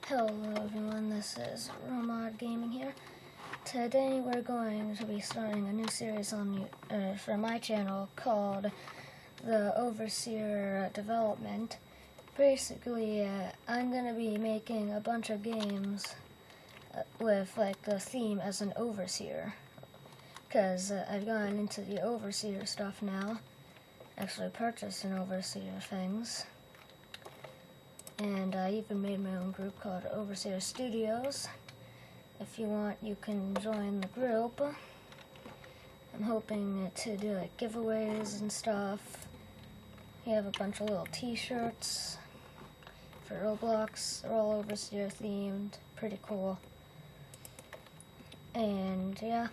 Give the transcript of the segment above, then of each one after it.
Hello everyone, this is Romod Gaming here. Today we're going to be starting a new series on for my channel called The Overseer Development. Basically, I'm going to be making a bunch of games with like the theme as an overseer. Because I've gone into the overseer stuff now. Actually purchased an overseer things. And I even made my own group called Overseer Studios. If you want, you can join the group. I'm hoping to do like giveaways and stuff. We have a bunch of little t-shirts for Roblox. They're all Overseer themed. Pretty cool. And yeah,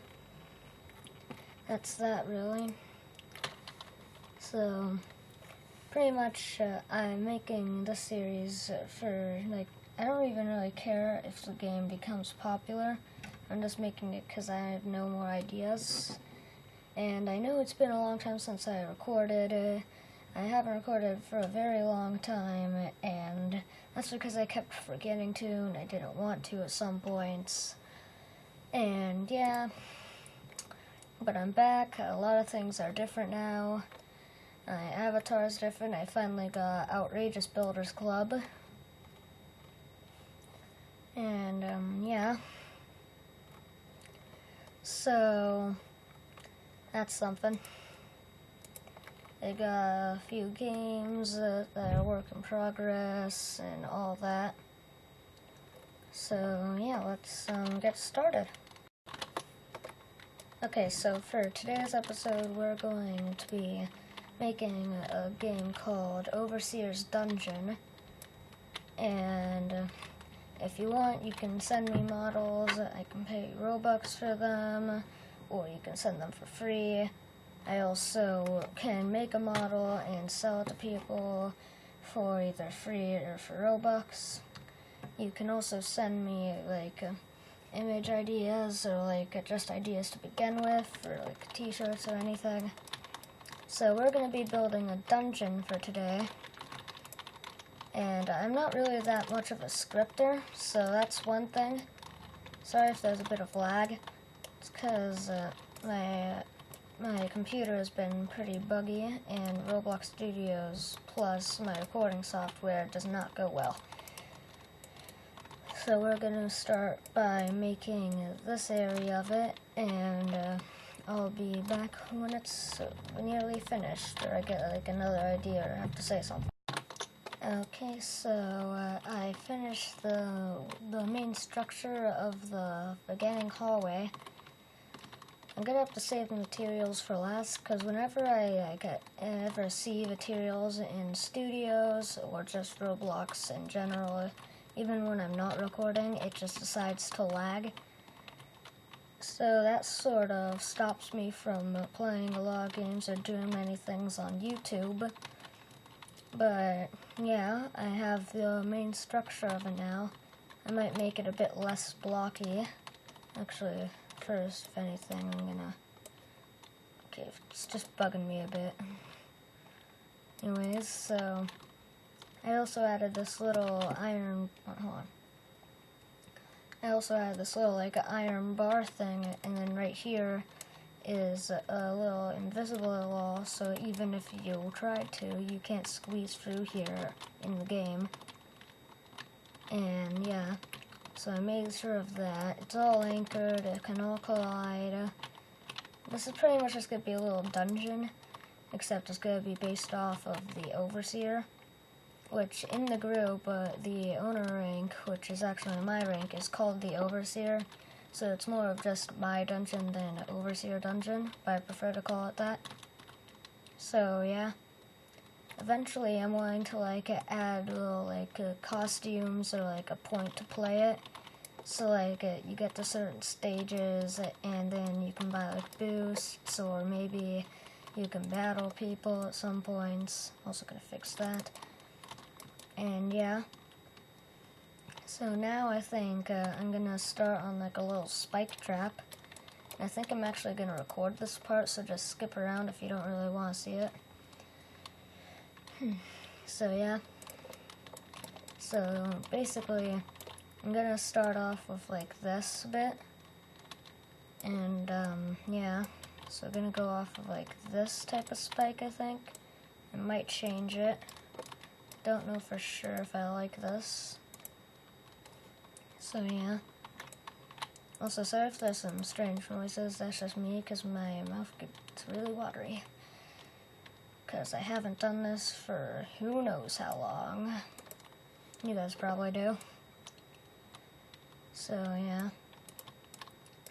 that's that really. So pretty much, I'm making this series for, like, I don't even really care if the game becomes popular. I'm just making it because I have no more ideas. And I know it's been a long time since I recorded. I haven't recorded for a very long time, and that's because I kept forgetting to, and I didn't want to at some points. And yeah, but I'm back. A lot of things are different now. My avatar is different. I finally got Outrageous Builders Club. And, yeah. So, that's something. I got a few games that are work in progress and all that. So, yeah, let's get started. Okay, so for today's episode, we're going to be making a game called Overseer's Dungeon, and if you want, you can send me models. I can pay Robux for them, or you can send them for free. I also can make a model and sell it to people for either free or for Robux. You can also send me like image ideas or like just ideas to begin with, or like t-shirts or anything. So we're going to be building a dungeon for today, and I'm not really that much of a scripter, so that's one thing. Sorry if there's a bit of lag. It's because my computer has been pretty buggy, and Roblox Studios plus my recording software does not go well. So we're going to start by making this area of it, and I'll be back when it's nearly finished, or I get like another idea or have to say something. Okay, so I finished the main structure of the beginning hallway. I'm gonna have to save the materials for last, because whenever I ever see materials in studios or just Roblox in general, even when I'm not recording, it just decides to lag. So that sort of stops me from playing a lot of games or doing many things on YouTube. But yeah, I have the main structure of it now. I might make it a bit less blocky. Actually, first, if anything, I'm gonna... Okay, it's just bugging me a bit. Anyways, so I also added this little iron... Hold on. I also added this little like iron bar thing, and then right here is a little invisible wall, so even if you try to, you can't squeeze through here in the game. And yeah, so I made sure of that. It's all anchored, it can all collide. This is pretty much just going to be a little dungeon, except it's going to be based off of the Overseer. Which in the group, the owner rank, which is actually my rank, is called the Overseer. So it's more of just my dungeon than Overseer dungeon, but I prefer to call it that. So yeah, eventually I'm wanting to like add little like costumes or like a point to play it. So like you get to certain stages and then you can buy like boosts, or maybe you can battle people at some points. Also gonna fix that. And yeah, so now I think I'm gonna start on like a little spike trap. I think I'm actually gonna record this part, so just skip around if you don't really want to see it. So yeah, so basically I'm gonna start off with like this bit, and yeah, so I'm gonna go off of like this type of spike, I think. I might change it. Don't know for sure if I like this. So yeah. Also, sorry if there's some strange noises, that's just me because my mouth gets really watery. Because I haven't done this for who knows how long. You guys probably do. So yeah.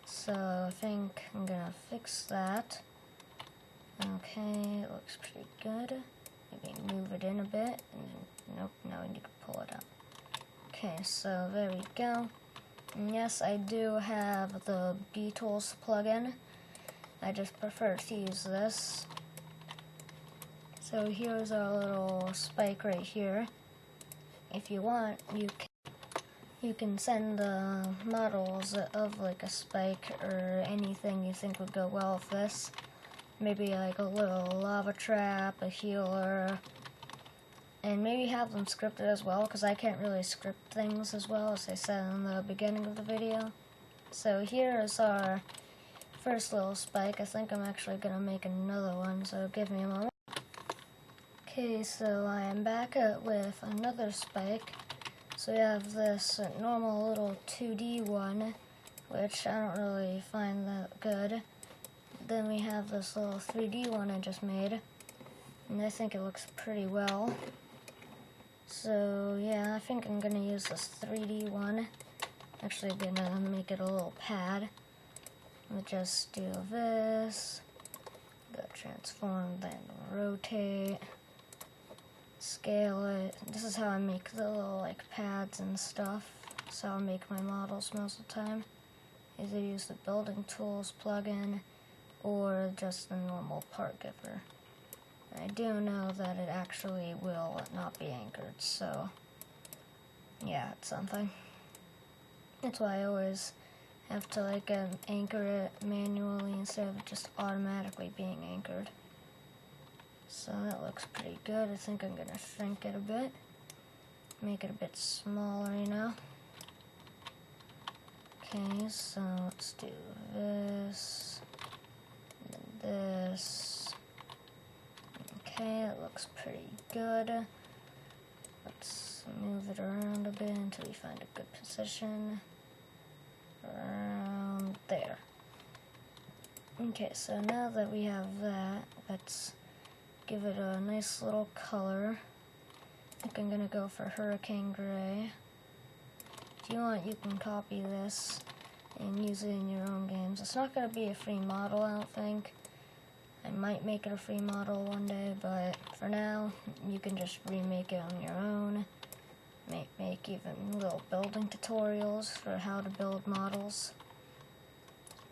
So I think I'm gonna fix that. Okay, it looks pretty good. Maybe move it in a bit, and then, nope, now we need to pull it out. Okay, so there we go. And yes, I do have the Beatles plugin. I just prefer to use this. So here's our little spike right here. If you want, you can send the models of like a spike or anything you think would go well with this. Maybe like a little lava trap, a healer, and maybe have them scripted as well, because I can't really script things as well as I said in the beginning of the video. So here is our first little spike. I think I'm actually going to make another one, so give me a moment. Okay, so I am back with another spike. So we have this normal little 2D one, which I don't really find that good. Then we have this little 3D one I just made, and I think it looks pretty well. So yeah, I think I'm gonna use this 3D one. Actually, I'm gonna make it a little pad. We'll just do this, go transform, then rotate, scale it. This is how I make the little like pads and stuff. That's how I make my models most of the time. Either use the building tools plugin or just the normal part giver. I do know that it actually will not be anchored, so yeah, it's something. That's why I always have to like anchor it manually instead of just automatically being anchored. So that looks pretty good. I think I'm gonna shrink it a bit, make it a bit smaller, you know. Okay, so let's do this, and then this. Okay, it looks pretty good. Let's move it around a bit until we find a good position. Around there. Okay, so now that we have that, let's give it a nice little color. I think I'm gonna go for Hurricane Gray. If you want, you can copy this and use it in your own games. It's not gonna be a free model, I don't think. I might make it a free model one day, but for now, you can just remake it on your own. Make even little building tutorials for how to build models,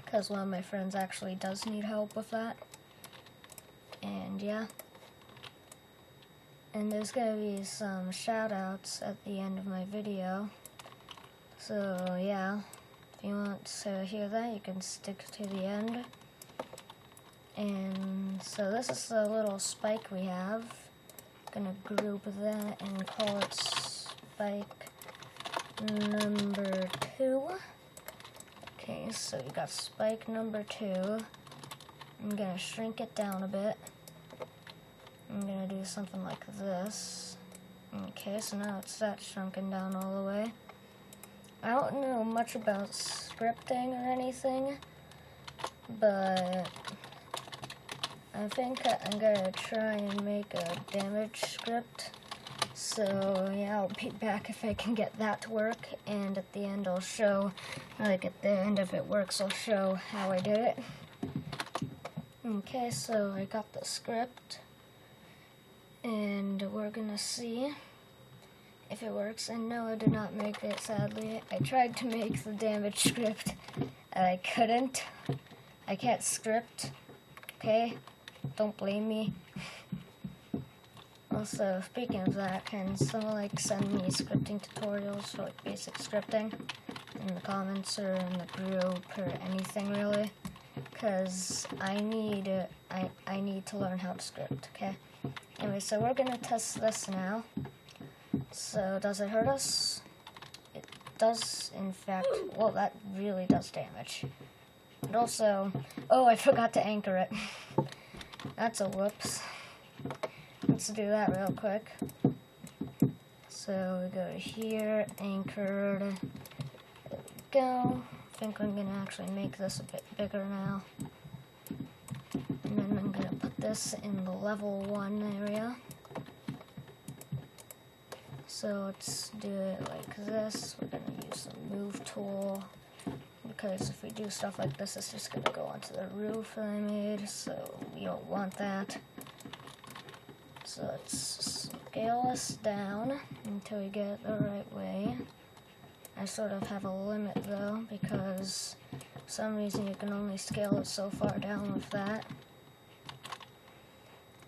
because one of my friends actually does need help with that. And yeah. And there's gonna be some shout outs at the end of my video. So yeah, if you want to hear that, you can stick to the end. And so this is the little spike we have. Gonna group that and call it spike number 2. Okay, so we got spike number 2. I'm gonna shrink it down a bit. I'm gonna do something like this. Okay, so now it's that shrunken down all the way. I don't know much about scripting or anything, but I think I'm gonna try and make a damage script. So yeah, I'll be back if I can get that to work, and at the end I'll show, like at the end if it works, I'll show how I did it. Okay, so I got the script, and we're gonna see if it works. And no, I did not make it, sadly. I tried to make the damage script, and I couldn't. I can't script, okay? Don't blame me. Also, speaking of that, can someone like send me scripting tutorials for like basic scripting in the comments or in the group or anything really? Because I need to learn how to script, okay? Anyway, so we're gonna test this now. So does it hurt us? does in fact, well, that really does damage. And also, oh, I forgot to anchor it. That's a whoops. Let's do that real quick. So we go to here, anchored. There we go. I think I'm gonna actually make this a bit bigger now. And then I'm gonna put this in the level 1 area. So let's do it like this. We're gonna use the move tool, because if we do stuff like this, it's just gonna go onto the roof that I made, so we don't want that. So let's scale this down until we get it the right way. I sort of have a limit though, because for some reason you can only scale it so far down with that.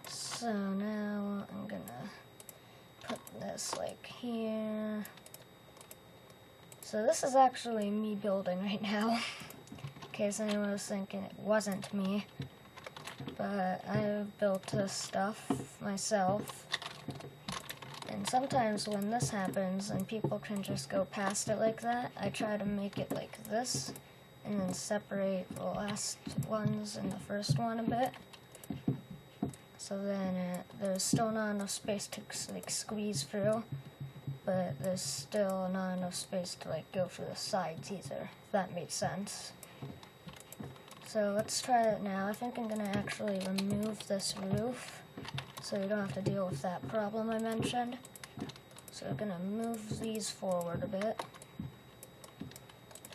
So now I'm gonna put this like here. So this is actually me building right now, in case anyone was thinking it wasn't me. But I built this stuff myself. And sometimes when this happens and people can just go past it like that, I try to make it like this and then separate the last ones and the first one a bit. So then there's still not enough space to like squeeze through, but there's still not enough space to like go through the sides either, if that made sense. So let's try it now. I think I'm gonna actually remove this roof so we don't have to deal with that problem I mentioned. So we're gonna move these forward a bit.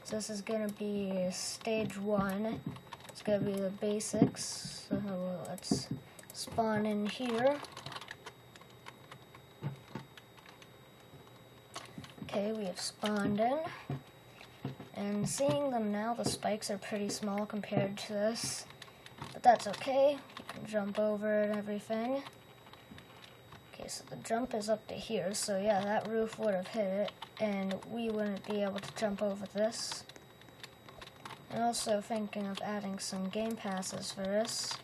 So this is gonna be stage 1. It's gonna be the basics. So let's spawn in here. Okay, we have spawned in. And seeing them now, the spikes are pretty small compared to this. But that's okay. You can jump over and everything. Okay, so the jump is up to here. So yeah, that roof would have hit it. And we wouldn't be able to jump over this. And also thinking of adding some game passes for this.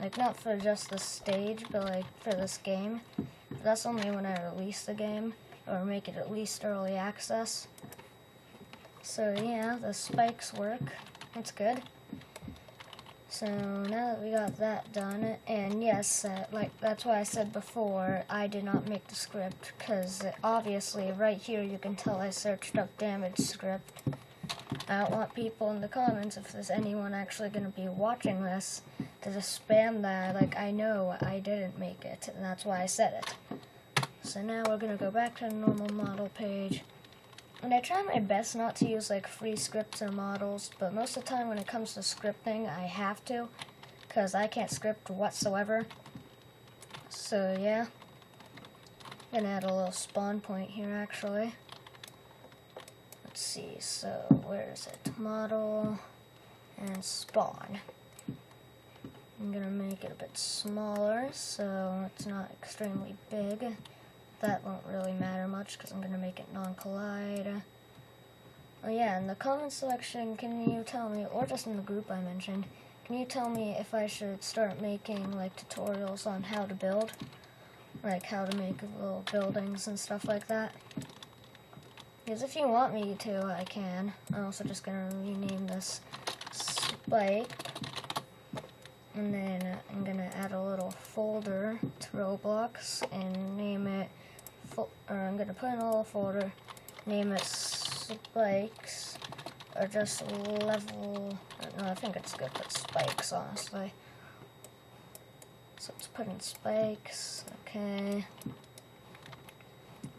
Like, not for just the stage, but like for this game. But that's only when I release the game, or make it at least early access. So yeah, the spikes work. That's good. So now that we got that done, and yes, like that's why I said before, I did not make the script, because obviously right here you can tell I searched up damage script. I don't want people in the comments, if there's anyone actually going to be watching this, to just spam that, like I know I didn't make it, and that's why I said it. So now we're going to go back to the normal model page. And I try my best not to use like free scripts or models, but most of the time when it comes to scripting, I have to, because I can't script whatsoever. So yeah, I'm gonna add a little spawn point here actually. Let's see, so where is it? Model and spawn. I'm gonna make it a bit smaller so it's not extremely big. That won't really matter much because I'm going to make it non-collide. Oh yeah, in the comment section, can you tell me, or just in the group I mentioned, can you tell me if I should start making like tutorials on how to build? Like how to make little buildings and stuff like that? Because if you want me to, I can. I'm also just going to rename this Spike. And then I'm going to add a little folder to Roblox and name it, or I'm going to put in a little folder, name it Spikes, or just level, no, I think it's good to put Spikes, honestly. So let's put in Spikes, okay.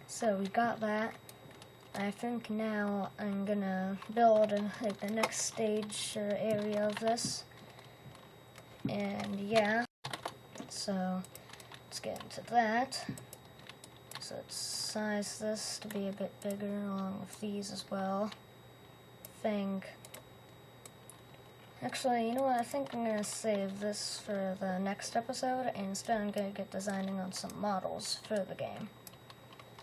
So we got that. I think now I'm going to build like the next stage or area of this. And yeah, so let's get into that. So let's size this to be a bit bigger along with these as well. Actually, you know what, I think I'm going to save this for the next episode, and instead I'm going to get designing on some models for the game.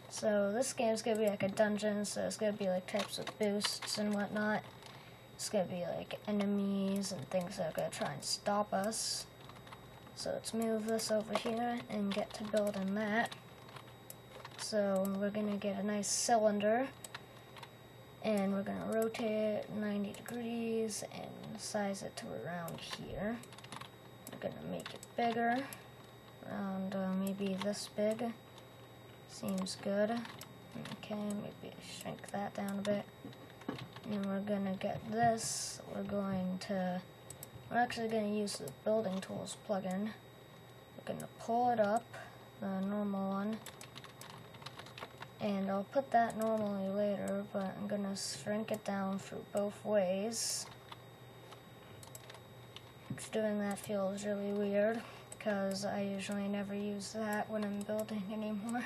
So this game is going to be like a dungeon, so it's going to be like types of boosts and whatnot. It's going to be like enemies and things that are going to try and stop us. So let's move this over here and get to building that. So we're going to get a nice cylinder. And we're gonna rotate it 90 degrees and size it to around here. We're gonna make it bigger, around maybe this big. Seems good. Okay, maybe shrink that down a bit. And we're gonna get this. We're actually gonna use the building tools plugin. We're gonna pull it up, the normal one. And I'll put that normally later, but I'm gonna shrink it down through both ways. Doing that feels really weird, because I usually never use that when I'm building anymore.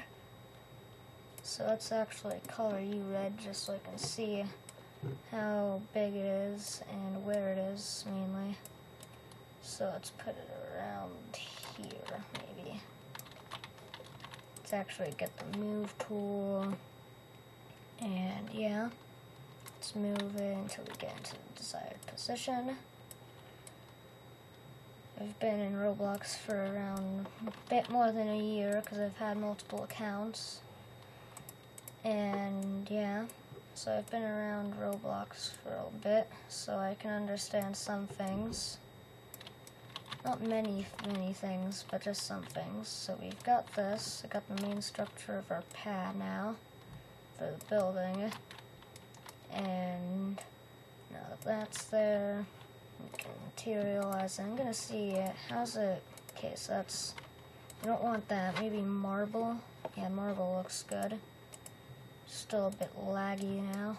So let's actually color you red just so I can see how big it is and where it is mainly. So let's put it around here maybe. Let's actually get the move tool, and yeah, let's move it until we get into the desired position. I've been in Roblox for around a bit more than a year because I've had multiple accounts. And yeah, so I've been around Roblox for a bit, so I can understand some things. Not many things, but just some things. So we've got this. I got the main structure of our pad now for the building. And now that that's there, we can materialize it. I'm gonna see it. How's it? Okay, so that's, I don't want that. Maybe marble. Yeah, marble looks good. Still a bit laggy now.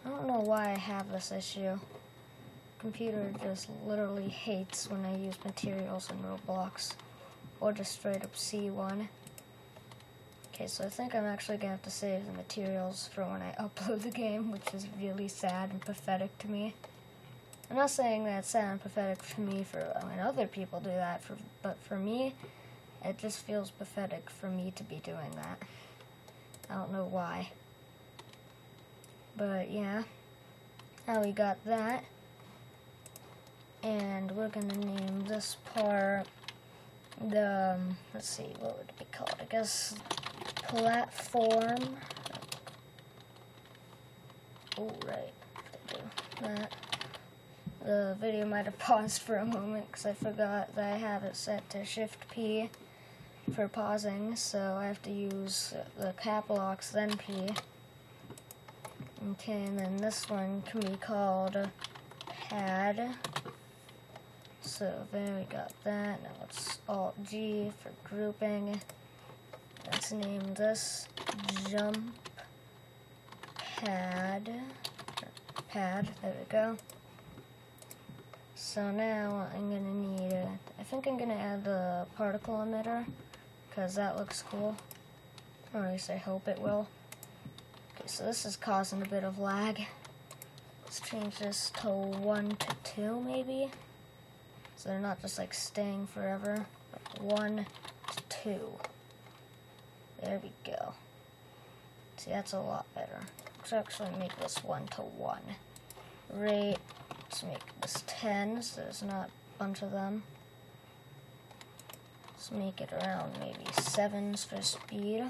I don't know why I have this issue. Computer just literally hates when I use materials in Roblox, or just straight up C1. Okay, so I think I'm actually gonna have to save the materials for when I upload the game, which is really sad and pathetic to me. I'm not saying that it's sad and pathetic to me for when other people do that, but for me, it just feels pathetic for me to be doing that. I don't know why. But yeah, now we got that. And we're gonna name this part the, let's see, what would it be called? I guess platform. Oh, right, do that. The video might have paused for a moment because I forgot that I have it set to Shift P for pausing, so I have to use the cap locks then P. Okay, and then this one can be called pad. So there we got that. Now let's Alt G for grouping. Let's name this jump pad. There we go. So now I'm gonna need I think I'm gonna add the particle emitter, because that looks cool. Or at least I hope it will. Okay, so this is causing a bit of lag. Let's change this to 1 to 2 maybe. So they're not just like staying forever. But 1 to 2. There we go. See, that's a lot better. Let's actually make this 1 to 1. Rate, let's make this 10 so there's not a bunch of them. Let's make it around maybe 7s for speed.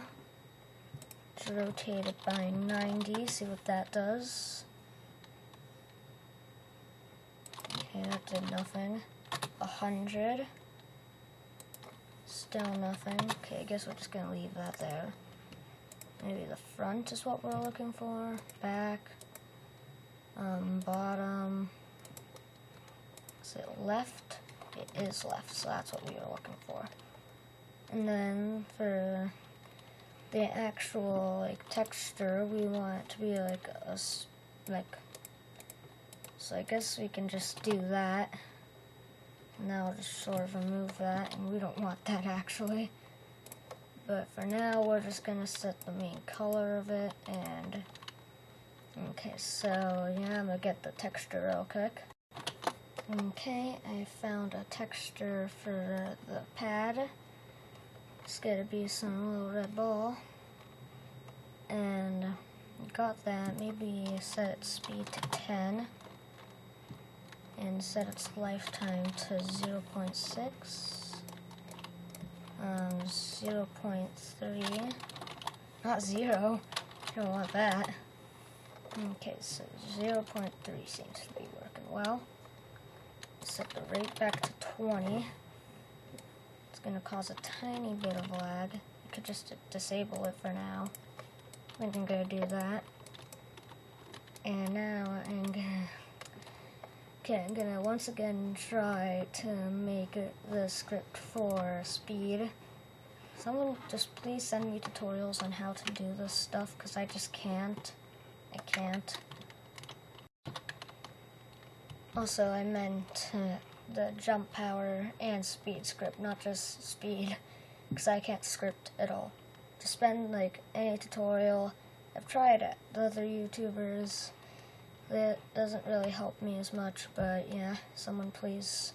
Let's rotate it by 90, see what that does. Okay, that did nothing. 100. Still nothing. Okay, I guess we're just gonna leave that there. Maybe the front is what we're looking for. Back. Bottom. Is it left? It is left, so that's what we were looking for. And then for the actual like texture, we want it to be like so I guess we can just do that. Now I'll just sort of remove that, and we don't want that actually. But for now, we're just gonna set the main color of it, and okay, so yeah, I'm gonna get the texture real quick. Okay, I found a texture for the pad. It's gonna be some little red ball, and got that. Maybe set its speed to 10. And set its lifetime to 0.6, 0.3, not 0, you don't want that. Okay, so 0.3 seems to be working well. Set the rate back to 20. It's going to cause a tiny bit of lag. You could just disable it for now. I think I'm going to do that. And now I'm gonna once again try to make the script for speed. Someone just please send me tutorials on how to do this stuff, because I just can't. I can't. Also, I meant the jump power and speed script, not just speed, because I can't script at all. To spend like any tutorial, I've tried it. The other YouTubers, that doesn't really help me as much, but yeah, someone please.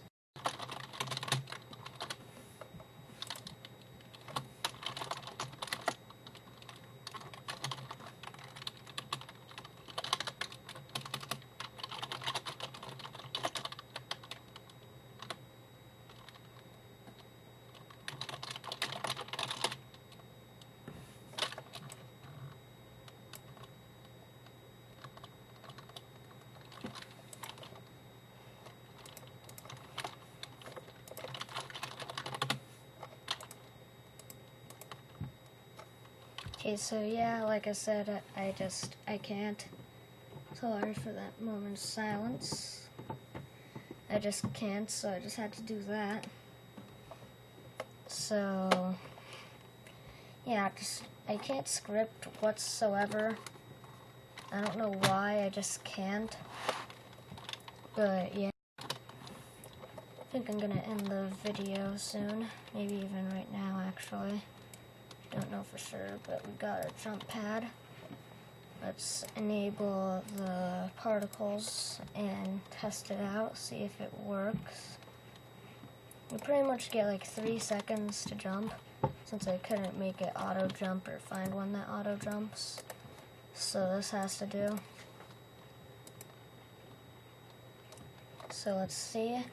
Okay, so yeah, like I said, I can't. Sorry for that moment's silence. I just can't, so I just had to do that. So, yeah, I can't script whatsoever. I don't know why, I just can't. But yeah, I think I'm gonna end the video soon. Maybe even right now, actually. Don't know for sure, but we got a jump pad. Let's enable the particles and test it out, see if it works. You pretty much get like 3 seconds to jump, since I couldn't make it auto jump or find one that auto jumps. So this has to do. So let's see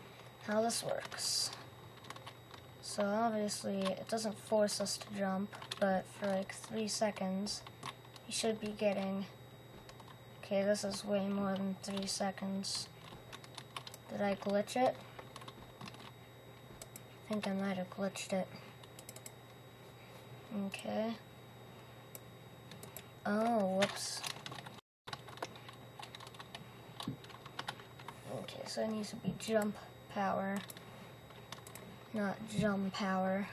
how this works. So obviously it doesn't force us to jump, but for like 3 seconds, you should be getting, okay, this is way more than 3 seconds. Did I glitch it? I think I might have glitched it. Okay. Oh, whoops. Okay, so it needs to be jump power, not jump power.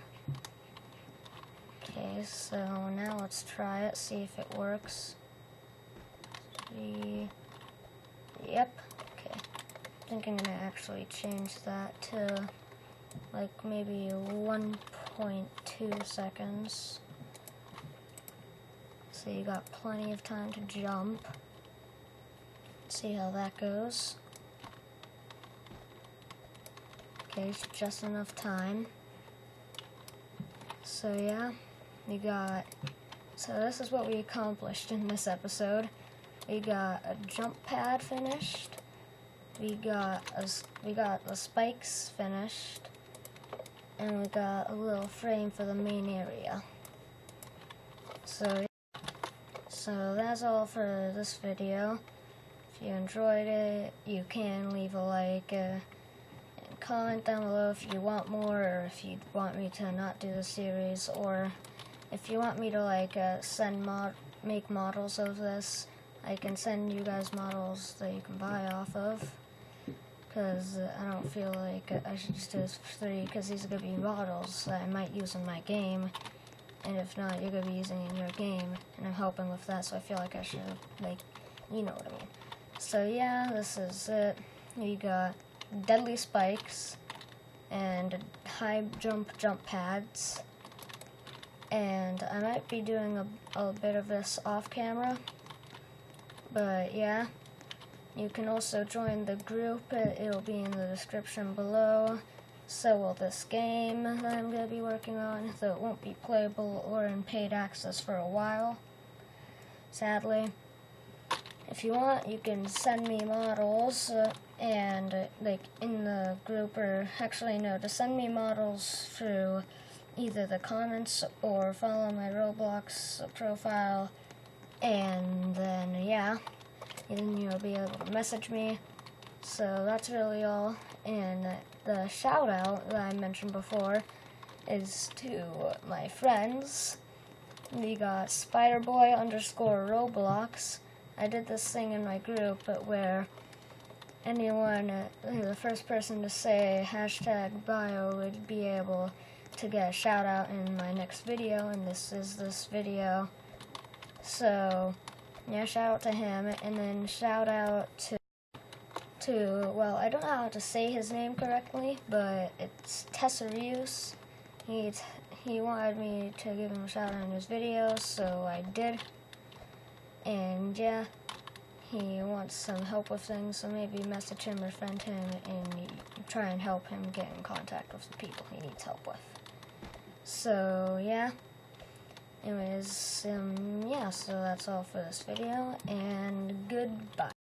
Okay, so now let's try it, see if it works. Yep, okay. I think I'm gonna actually change that to like maybe 1.2 seconds. So you got plenty of time to jump. See how that goes. Okay, it's just enough time. So yeah, so this is what we accomplished in this episode. We got a jump pad finished. We got the spikes finished. And we got a little frame for the main area. So that's all for this video. If you enjoyed it, you can leave a like and comment down below if you want more, or if you want me to not do the series, or if you want me to like make models of this. I can send you guys models that you can buy off of, because I don't feel like I should just do this for free, because these are going to be models that I might use in my game, and if not, you're going to be using in your game, and I'm helping with that, so I feel like I should, like, you know what I mean. So yeah, this is it. We got deadly spikes, and high jump pads, and I might be doing a bit of this off camera, but yeah. You can also join the group, it'll be in the description below. So will this game that I'm going to be working on, though it won't be playable or in paid access for a while, sadly. If you want, you can send me models, and like in the group, or actually no, to send me models through either the comments or follow my Roblox profile, and then yeah. and you'll be able to message me. So that's really all. And the shout out that I mentioned before is to my friends. We got Spiderboy_Roblox. I did this thing in my group, but where anyone, the first person to say #bio would be able to get a shout out in my next video, and this is this video. So yeah, shout out to him, and then shout out to well, I don't know how to say his name correctly, but it's Tessarius. He wanted me to give him a shout out in his video, so I did. And yeah, he wants some help with things, so maybe message him or friend him and try and help him get in contact with the people he needs help with. So yeah. Anyways, yeah, so that's all for this video, and goodbye.